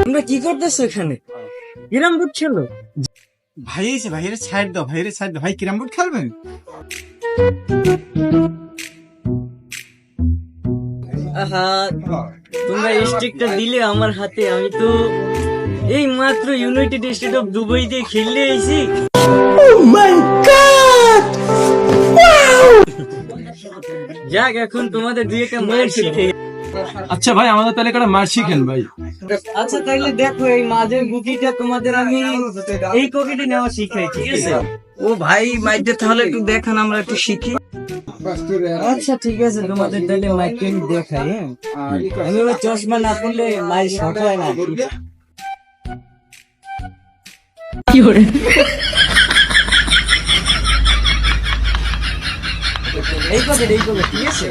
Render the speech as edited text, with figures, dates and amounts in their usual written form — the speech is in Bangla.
তোমরা কি করতেছো এখানে? কিরাম বুট খেলো? ভাই এসে ভাইয়ের সাইড দাও, ভাইয়ের সাইড দাও। ভাই কিরাম বোর্ড খেলবেন? আহা, তোমরা স্টিকটা দিলে আমার হাতে। আমি তো এই মাত্র ইউনাইটেড স্টেট অফ দুবাই দিয়ে খেললে এসেছি। যাক, এখন তোমাদের দুই একটা মার শিখে। আচ্ছা ভাই, আমাদের তাহলে একটা মার শিখেন ভাই। আচ্ছা তাইলে দেখো, এই মাঝের গুটিটা তোমাদের আমি এই পকেটে নেওয়া শিখাই, ঠিক আছে? ও ভাই, মাইটে তাহলে একটু দেখান, আমরা একটু শিখি। আচ্ছা ঠিক আছে, তোমাদের তাহলে মাইকটা আমি দেখাই। হ্যাঁ, আমি ওই চশমা না পড়লে মাইর শর্ট হয় না। কি করে এই পকেট, ঠিক আছে?